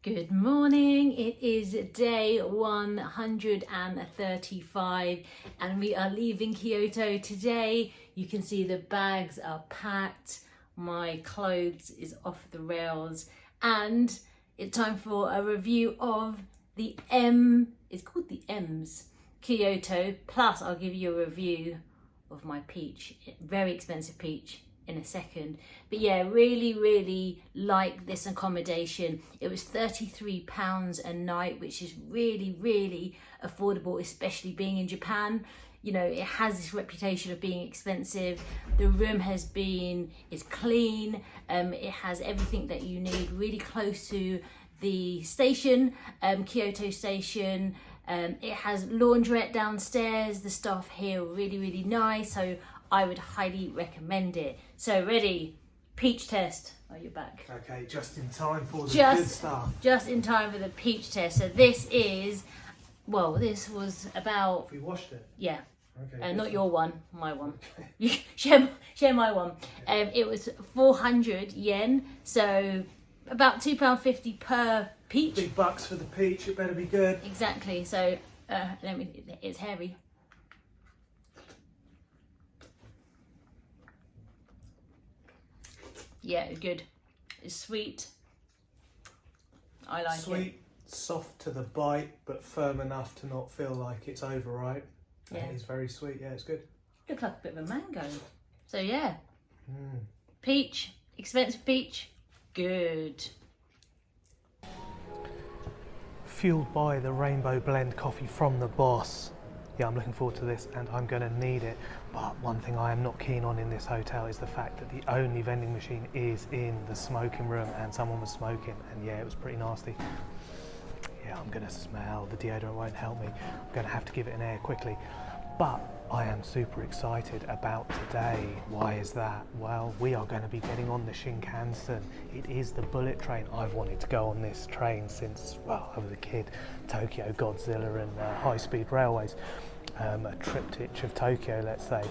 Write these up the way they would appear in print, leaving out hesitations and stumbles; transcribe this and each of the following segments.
Good morning, it is day 135 and we are leaving Kyoto today. You can see the bags are packed, my clothes is off the rails, and it's time for a review of the it's called the M's Kyoto, plus I'll give you a review of my peach, very expensive peach, in a second. But yeah, really like this accommodation. It was £33 a night, which is really affordable, especially being in Japan. You know, it has this reputation of being expensive. The room is clean, it has everything that you need, really close to the station, Kyoto station. It has laundrette downstairs. The staff here are really nice, so I would highly recommend it. So ready, peach test. Oh, you're back. Okay, just in time for the good stuff. Just in time for the peach test. So this is, well, this was about... We washed it? Yeah. Okay. Not your one, my one. Okay. You share my one. It was 400 yen, so about £2.50 per peach. Big bucks for the peach, it better be good. Exactly, so it's hairy. Yeah, it's good. It's sweet. I like it. Sweet, soft to the bite, but firm enough to not feel like it's overripe. Yeah. And it's very sweet, yeah, it's good. Looks like a bit of a mango. So yeah. Mm. Peach, expensive peach, good. Fueled by the rainbow blend coffee from the boss. Yeah, I'm looking forward to this and I'm going to need it. But one thing I am not keen on in this hotel is the fact that the only vending machine is in the smoking room and someone was smoking, and yeah, it was pretty nasty. Yeah, I'm going to smell. The deodorant won't help me. I'm going to have to give it an air quickly. But I am super excited about today. Why is that? Well, we are going to be getting on the Shinkansen. It is the bullet train. I've wanted to go on this train since, well, I was a kid. Tokyo, Godzilla and high-speed railways. A triptych of Tokyo, let's say.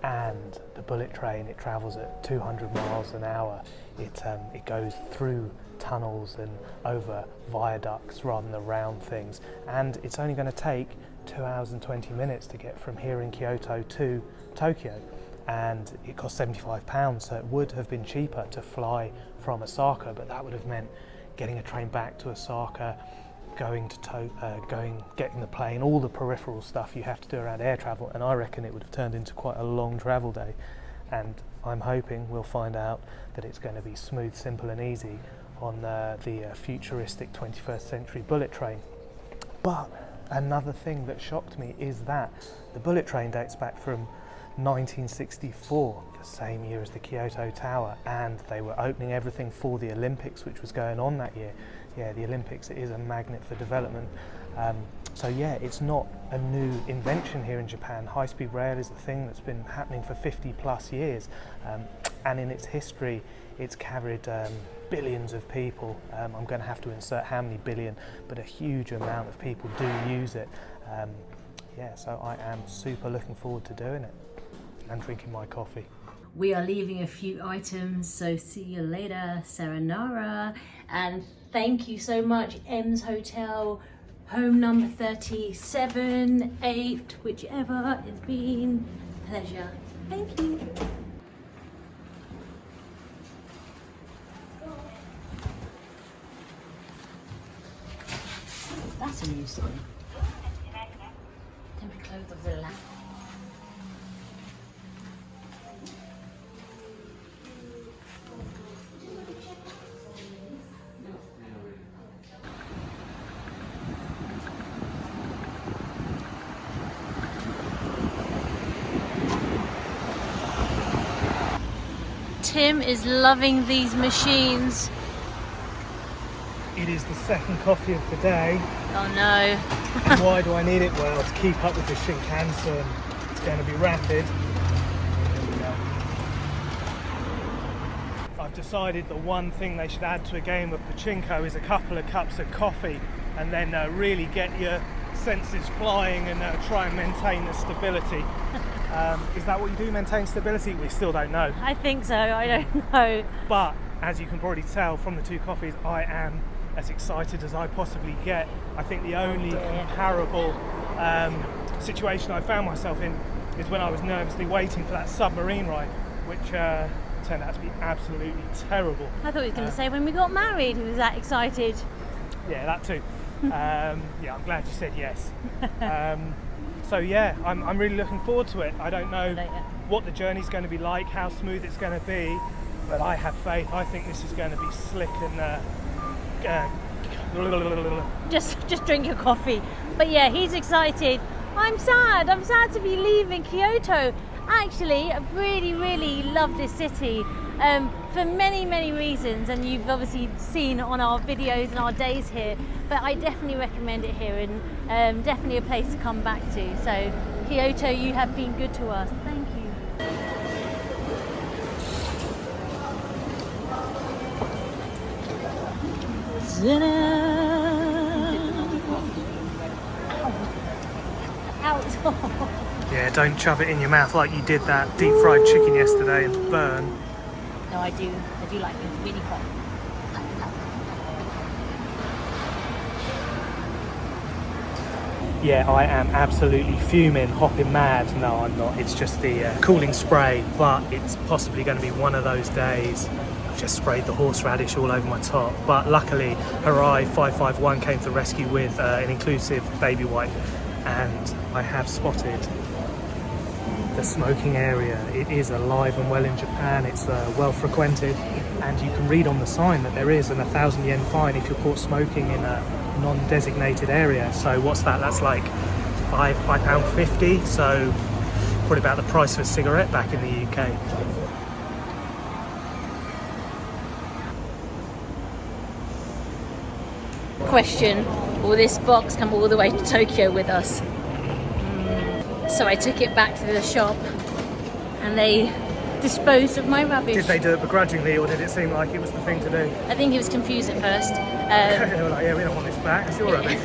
And the bullet train, it travels at 200 miles an hour. It goes through tunnels and over viaducts rather than around things. And it's only going to take 2 hours and 20 minutes to get from here in Kyoto to Tokyo, and it cost £75, so it would have been cheaper to fly from Osaka, but that would have meant getting a train back to Osaka, getting the plane, all the peripheral stuff you have to do around air travel, and I reckon it would have turned into quite a long travel day. And I'm hoping we'll find out that it's going to be smooth, simple and easy on the futuristic 21st century bullet train. But another thing that shocked me is that the bullet train dates back from 1964, the same year as the Kyoto Tower, and they were opening everything for the Olympics, which was going on that year. Yeah, the Olympics, it is a magnet for development. So yeah, it's not a new invention here in Japan. High-speed rail is a thing that's been happening for 50 plus years, and in its history it's carried billions of people. I'm going to have to insert how many billion, but a huge amount of people do use it. Yeah, so I am super looking forward to doing it and drinking my coffee. We are leaving a few items, so see you later, sayonara, and thank you so much, M's Hotel, home number 37, 8, whichever, it's been a pleasure. Thank you. That's a new song. Temporary clothes of relax. Tim is loving these machines. It is the second coffee of the day. Oh no. And why do I need it? Well, to keep up with the Shinkansen. It's going to be rapid. I've decided the one thing they should add to a game of pachinko is a couple of cups of coffee, and then really get your senses flying and try and maintain the stability. Is that what you do, maintain stability? We still don't know. I think so, I don't know. But as you can probably tell from the two coffees, I am as excited as I possibly get. I think the only comparable situation I found myself in is when I was nervously waiting for that submarine ride, which turned out to be absolutely terrible. I thought he was going to say when we got married, he was that excited. Yeah, that too. Yeah, I'm glad you said yes. So yeah, I'm really looking forward to it. I don't know what the journey's going to be like, how smooth it's going to be, but I have faith. I think this is going to be slick and just drink your coffee. But yeah, he's excited. I'm sad to be leaving Kyoto. Actually, I really love this city for many reasons, and you've obviously seen on our videos and our days here, but I definitely recommend it here, and definitely a place to come back to. So Kyoto, you have been good to us. Thank you. Out. Yeah, don't shove it in your mouth like you did that deep fried chicken yesterday and burn. No, I do like it really hot. Yeah, I am absolutely fuming, hopping mad. No, I'm not. It's just the cooling spray, but it's possibly going to be one of those days. I've just sprayed the horseradish all over my top, but luckily Harai 551 came to the rescue with an inclusive baby wipe, and I have spotted the smoking area. It is alive and well in Japan. It's well frequented, and you can read on the sign that there is an 1,000 yen fine if you're caught smoking in a non-designated area. So what's that? That's like £5.50, so probably about the price of a cigarette back in the UK. Question, will this box come all the way to Tokyo with us? So I took it back to the shop and they disposed of my rubbish. Did they do it begrudgingly, or did it seem like it was the thing to do? I think he was confused at first. They were like, yeah, we don't want this back, it's your rubbish.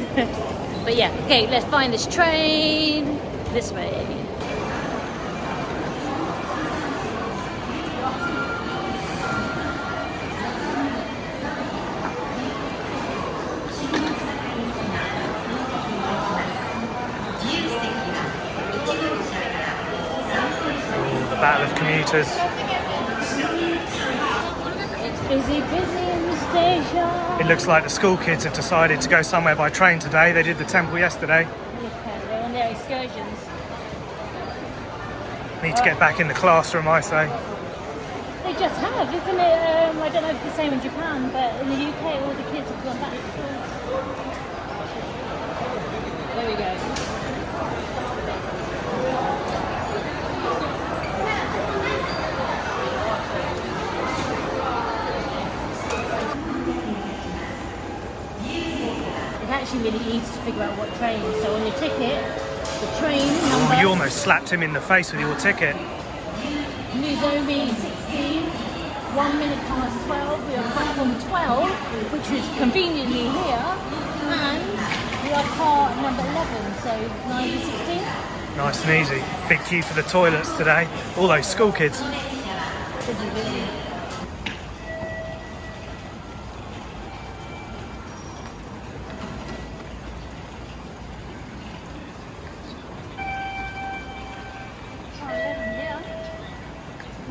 But yeah, okay, let's find this train this way. Battle of commuters. It's busy in the station. It looks like the school kids have decided to go somewhere by train today. They did the temple yesterday. Yeah, they're on their excursions. Need to get back in the classroom, I say. They just have, isn't it? I don't know if it's the same in Japan, but in the UK all the kids have gone back to school. There we go. Actually really easy to figure out what train. So on your ticket, the train number. Oh, you almost slapped him in the face with your ticket. Nozomi 16, 1 minute past 12. We are platform 12, which is conveniently here, and we are car number 11, so 9 to 16. Nice and easy. Big queue for the toilets today. All those school kids. Busy.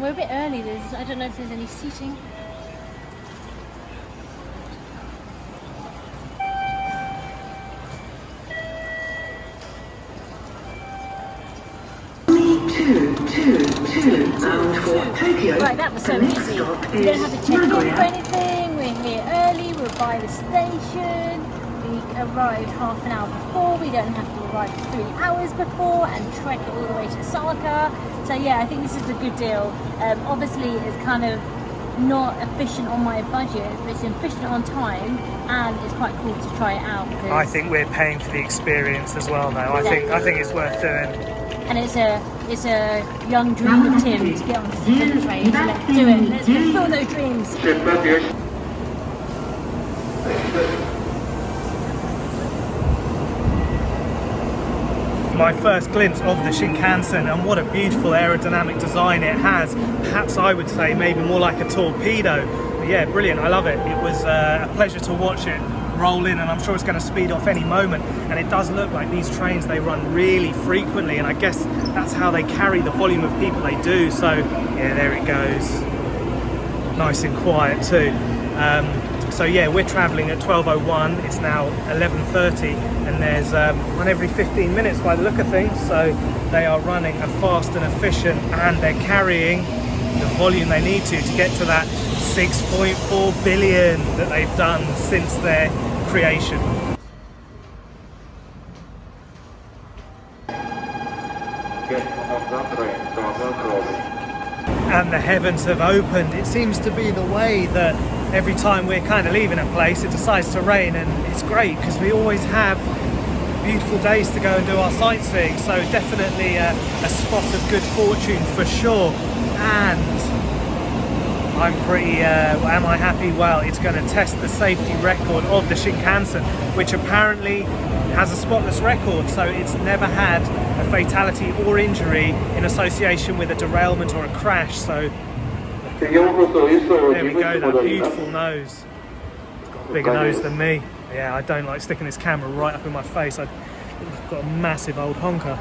We're a bit early, I don't know if there's any seating. Right, that was so easy. We don't have to check in for anything, we're here early, we're by the station, we arrived half an hour before, we don't have to arrive 3 hours before and trek all the way to Osaka. So yeah, I think this is a good deal. Obviously it's kind of not efficient on my budget, but it's efficient on time, and it's quite cool to try it out. I think we're paying for the experience as well now. I think it's worth doing. And it's a young dream of Tim to get on the bullet train, so let's do it. Let's fulfill those dreams. My first glimpse of the Shinkansen, and what a beautiful aerodynamic design it has. Perhaps I would say maybe more like a torpedo. But yeah, brilliant, I love it. It was a pleasure to watch it. roll in, and I'm sure it's going to speed off any moment. And it does look like these trains, they run really frequently, and I guess that's how they carry the volume of people they do. So yeah, there it goes, nice and quiet too. So yeah, we're travelling at 12:01, it's now 11:30, and there's one every 15 minutes by the look of things. So they are running a fast and efficient, and they're carrying the volume they need to get to that 6.4 billion that they've done since their creation. And the heavens have opened. It seems to be the way that every time we're kind of leaving a place, it decides to rain, and it's great because we always have beautiful days to go and do our sightseeing. So definitely a spot of good fortune for sure. And I'm pretty, am I happy? Well, it's going to test the safety record of the Shinkansen, which apparently has a spotless record. So it's never had a fatality or injury in association with a derailment or a crash. So there we go, that beautiful nose. It's got a bigger nose than me. Yeah, I don't like sticking this camera right up in my face. I've got a massive old honker.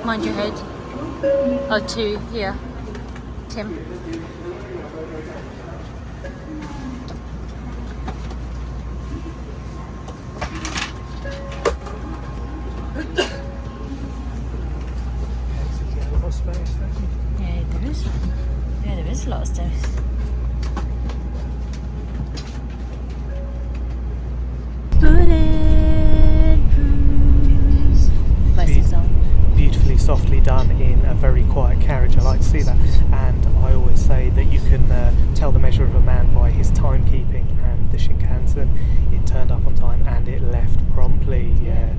Mind your head. Oh, 2 here. Tim. Yeah, there is. Yeah, there is a lot of space. Beautifully softly done in a very quiet carriage. I like to see that, and I always say that you can tell the measure of a man by his timekeeping, and the Shinkansen, it turned up on time and it left promptly. Yeah,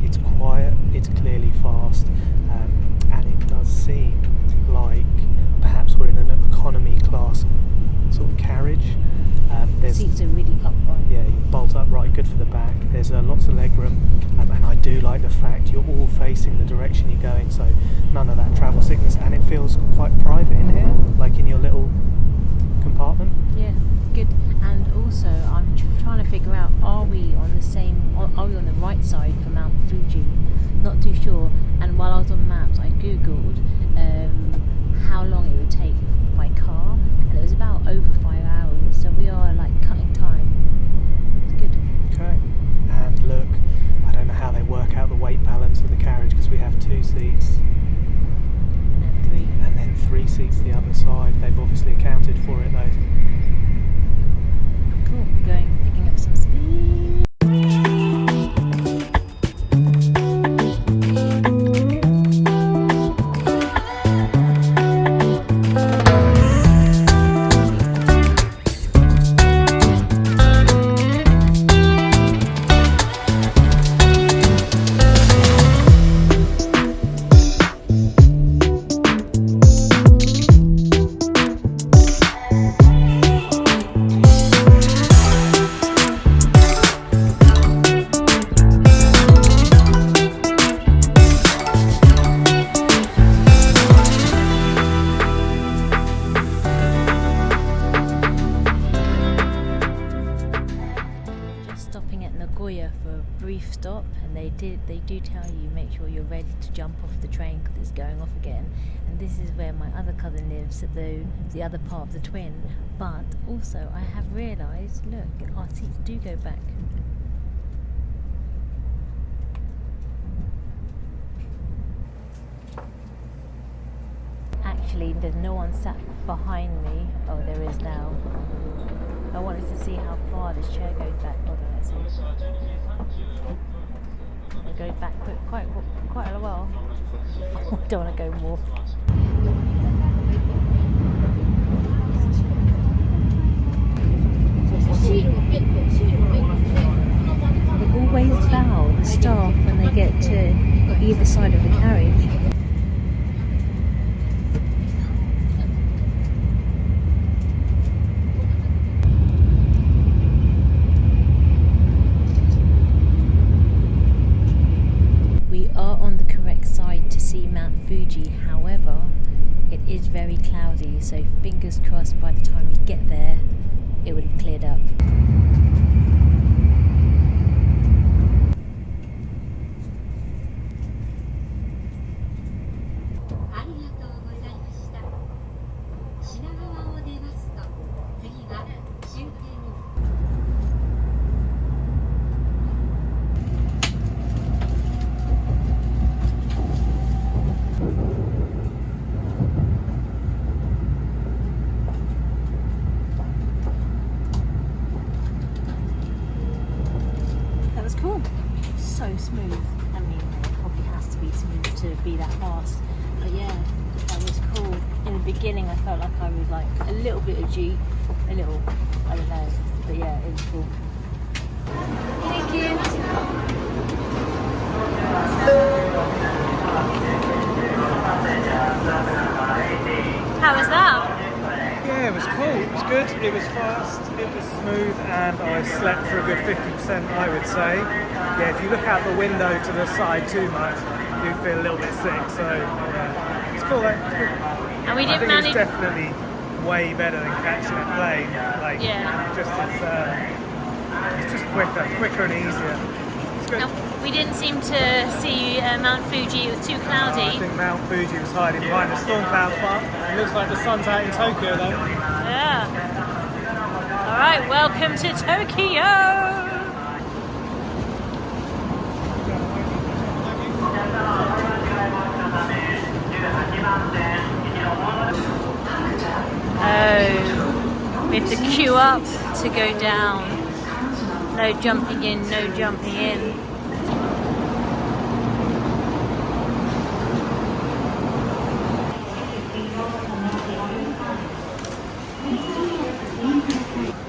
it's quiet, it's clearly fast, and it does seem like perhaps we're in an economy class sort of carriage. The seats are really upright. Yeah, you bolt upright, good for the back. There's lots of leg room, and I do like the fact you're all facing the direction you're going, so none of that travel sickness, and it feels quite private in here, like in your little compartment. Yeah, good. And also, I'm trying to figure out, are we on the right side for Mount Fuji? Not too sure. And while I was on maps, I googled how long it would take by car, and it was about over 5 hours. So we are like cutting time. It's good. Okay. And look, I don't know how they work out the weight balance of the carriage, because we have 2 seats. And then 3 seats the other side. They've obviously accounted for it though. Cool. Picking up some speed. Stop, and they do tell you make sure you're ready to jump off the train because it's going off again. And this is where my other cousin lives, at the other part of the twin. But also I have realised, look, our seats do go back. Actually, there's no one sat behind me. Oh, there is now. I wanted to see how far this chair goes back. Hold on, let's see. It goes back quite a while. I don't want to go more. They always bow, the staff, when they get to either side of the carriage. We are on the correct side to see Mount Fuji, however, it is very cloudy, so fingers crossed by the time we get there, it will have cleared up. That was cool. So smooth. I mean, it probably has to be smooth to be that fast. But yeah, that was cool. In the beginning, I felt like I was like a little bit of Jeep, a little, I don't know. But yeah, it was cool. Thank you. How was that? Yeah, it was cool. It was good. It was fast. It was smooth, and I slept for a good 50%, I would say. Yeah, if you look out the window to the side too much, you feel a little bit sick. So yeah, it's cool. Though. It's cool. And we didn't manage. It's definitely way better than catching a plane. Like, yeah. It's just quicker and easier. It's good. And we didn't seem to see Mount Fuji. It was too cloudy. I think Mount Fuji was hiding behind the storm cloud, but it looks like the sun's out in Tokyo though. Yeah. All right, welcome to Tokyo. Oh, we have to queue up to go down. No jumping in, no jumping in.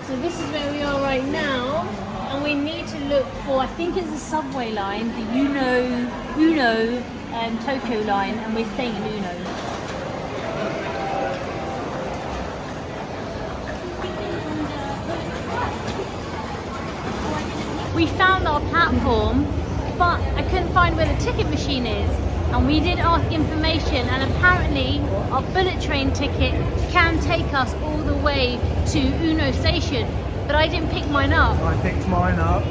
So this is where we are right now, and we need to look for, I think it's the subway line, the Ueno Tokyo line, and we're staying in Ueno. We found our platform, but I couldn't find where the ticket machine is. And we did ask information, and apparently our bullet train ticket can take us all the way to Ueno station, but I didn't pick mine up. I picked mine up.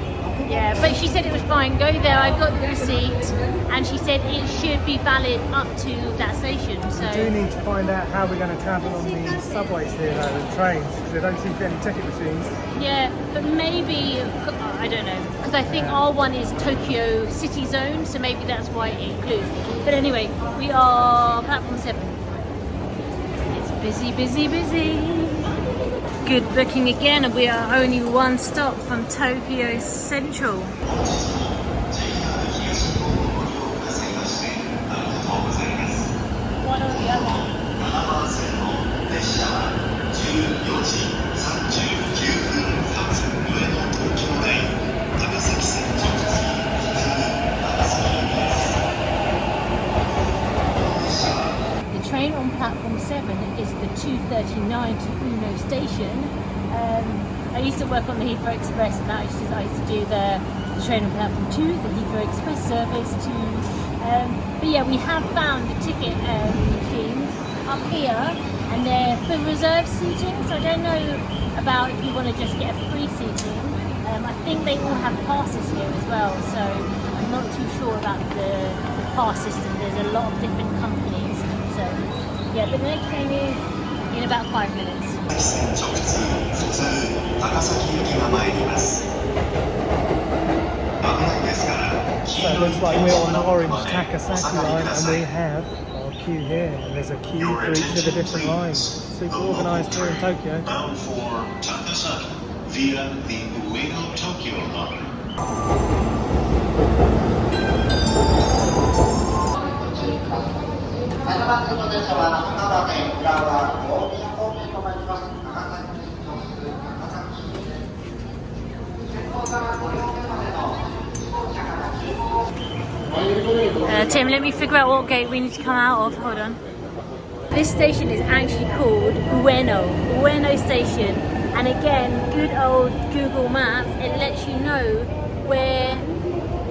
Yeah, but she said it was fine. Go there, I got the receipt, and she said it should be valid up to that station. So We do need to find out how we're going to travel on the subways here though, and trains, because there don't seem to be any ticket machines. yeah, but maybe, I don't know, because I think our one is Tokyo City Zone, so maybe that's why it includes. But anyway, we are platform 7. It's busy, busy, busy. Good booking again, and we are only one stop from Tokyo Central. One or the other. The train on platform 7 is the 2:39 to Ueno station. I used to work on the Heathrow Express, and I used to do the train on platform 2, the Heathrow Express service to. But yeah, we have found the ticket machines up here, and they're for reserved seating. So I don't know about if you want to just get a free seating. I think they all have passes here as well, so I'm not too sure about the pass system. There's a lot of different companies. So yeah, but the next train is in about 5 minutes. So it looks like we're on the orange Takasaki line, and we have our queue here. And there's a queue for each of the different lines. Super organised here in Tokyo. Bound for Takasaki via the Ueno Tokyo line. 7 Tim, let me figure out what gate we need to come out of. Hold on. This station is actually called Ueno Station. And again, good old Google Maps, it lets you know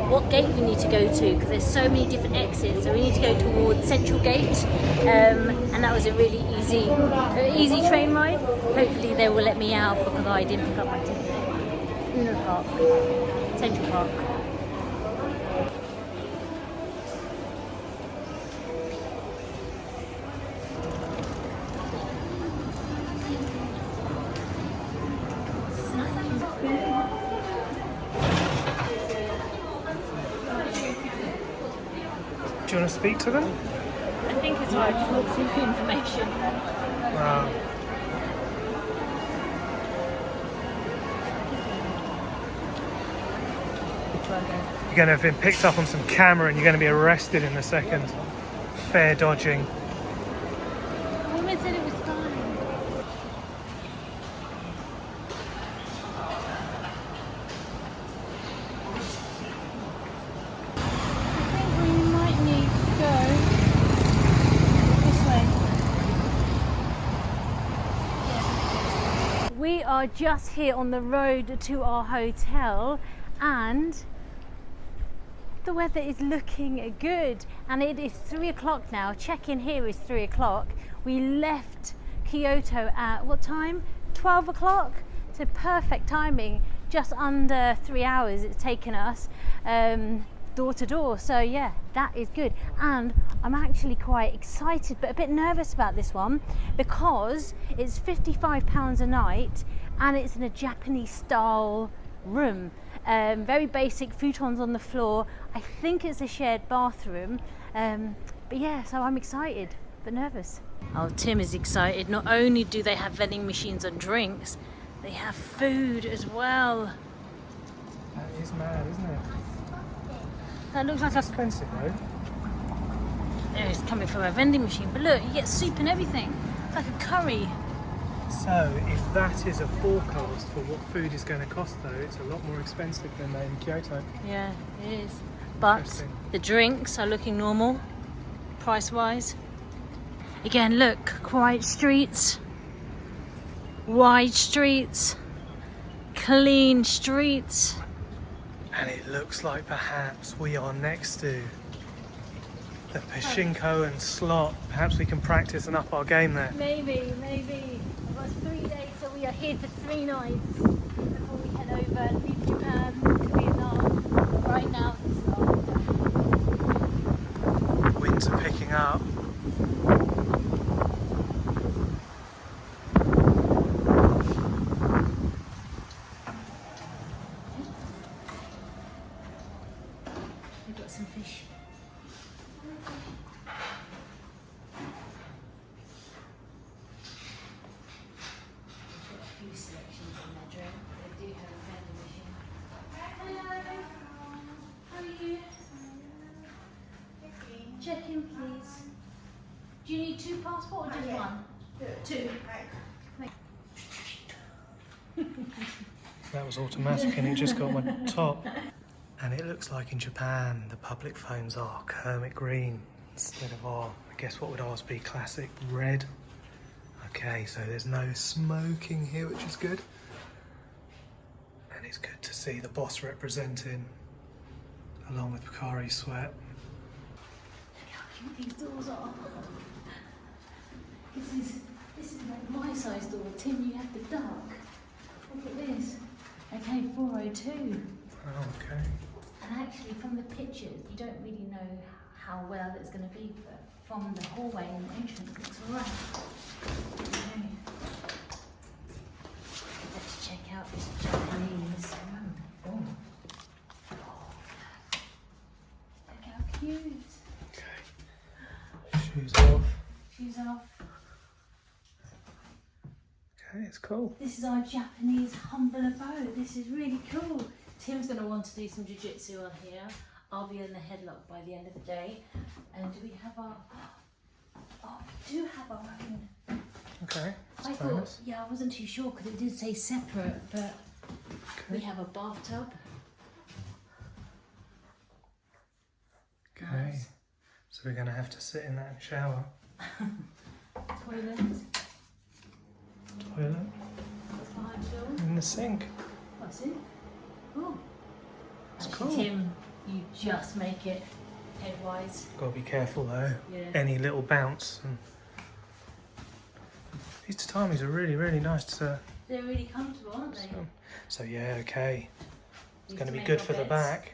what gate we need to go to, because there's so many different exits. So we need to go towards Central Gate, and that was a really easy train ride. Hopefully they will let me out because I didn't pick up my ticket. Ueno Park, Central Park. Do you want to speak to them? I think it's right, just look through the information. You're going to have been picked up on some camera and you're going to be arrested in a second. Fair dodging. The woman said it was fine. I think we might need to go this way. Yeah. We are just here on the road to our hotel, and the weather is looking good, and it is 3 o'clock now. Check-in here is 3 o'clock. We left Kyoto at what time? 12 o'clock. So perfect timing. Just under 3 hours it's taken us door to door. So yeah, that is good. And I'm actually quite excited but a bit nervous about this one, because it's £55 a night and it's in a Japanese style room. Very basic futons on the floor. I think it's a shared bathroom, but yeah, so I'm excited but nervous. Oh, Tim is excited. Not only do they have vending machines and drinks, they have food as well. That is mad, isn't it? That looks like It's expensive though. There, it's coming from a vending machine, but look, you get soup and everything. It's like a curry. So, if that is a forecast for what food is going to cost though, it's a lot more expensive than in Kyoto. Yeah, it is. But Interesting. the drinks are looking normal, price-wise. Again, look, quiet streets, wide streets, clean streets. And it looks like perhaps we are next to the Shinkansen slot. Perhaps we can practice and up our game there. Maybe. I've got 3 days, so we are here for 3 nights before we head over and leave Japan to Vietnam. But right now, it's not. Winds are picking up. We've got some fish. Selections in their drink. They do have a vending machine. Hello. How are you? Check in, please. Do you need 2 passports or just one? 2. That was automatic and it just got my top. And it looks like in Japan the public phones are Kermit green instead of I guess what would ours be, classic red. Okay, so there's no smoking here, which is good. And it's good to see the boss representing, along with Picari Sweat. Look how cute these doors are. This is like my size door. Tim, you have the dark. Look at this. Okay, 402. Oh, okay. And actually, from the pictures, you don't really know how well it's going to be, but from the hallway and the entrance, it looks alright. Okay. Let's check out this Japanese room. Oh. Look how cute. Okay. Shoes off. Shoes off. Okay, it's cool. This is our Japanese humble abode. This is really cool. Tim's going to want to do some jiu-jitsu on here. I'll be in the headlock by the end of the day. And do we have our... Oh, we do have our own... Okay, I that's thought, nice. yeah, I wasn't too sure because it did say separate, but we have a bathtub. Okay. Nice. So we're going to have to sit in that and shower. Toilet. Toilet. What's behind the door? In the sink. What's it? Oh. It's Actually, cool. Tim, you just make it headwise. Got to be careful though. Yeah. Any little bounce. And these tatamis are really, really nice to. They're really comfortable, aren't they? So yeah, okay. It's We going to have be make good our for the beds. back.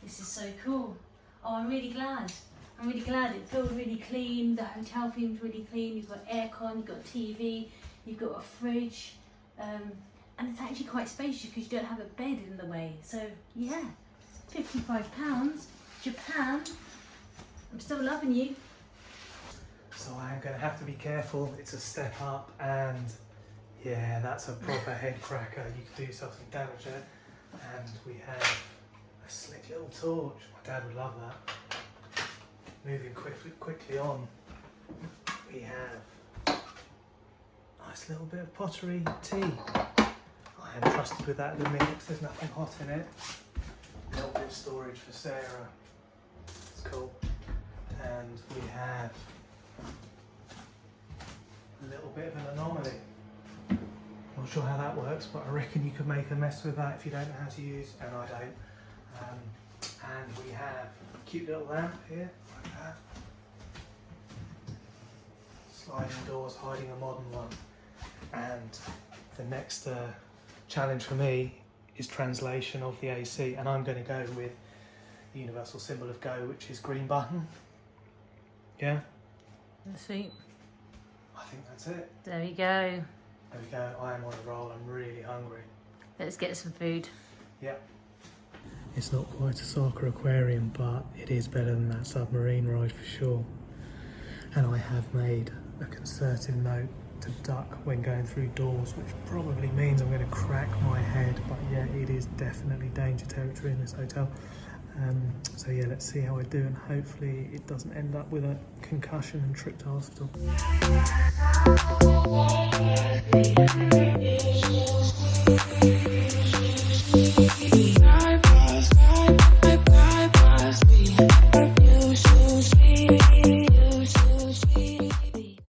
This is so cool. Oh, I'm really glad. I'm really glad. It feels really clean. The hotel feels really clean. You've got aircon, you've got a TV, you've got a fridge. And it's actually quite spacious because you don't have a bed in the way. So yeah, £55. Japan. I'm still loving you. So I am going to have to be careful. It's a step up, and yeah, that's a proper head cracker. You could do yourself some damage there. And we have a slick little torch. My dad would love that. Moving quickly on, we have a nice little bit of pottery tea. I am trusted with that at the minute because there's nothing hot in it. A little bit of storage for Sarah. It's cool. And we have a little bit of an anomaly. Not sure how that works, but I reckon you could make a mess with that if you don't know how to use, and I don't. And we have a cute little lamp here, like that. Sliding doors hiding a modern one. And the next challenge for me is translation of the AC, and I'm going to go with the universal symbol of go, which is green button. Yeah? Sweet. I think that's it. There we go. There we go. I am on a roll. I'm really hungry. Let's get some food. Yep. It's not quite a soccer aquarium, but it is better than that submarine ride for sure. And I have made a concerted note to duck when going through doors, which probably means I'm going to crack my head, but yeah, it is definitely danger territory in this hotel. So yeah, let's see how I do, and hopefully it doesn't end up with a concussion and trip to hospital.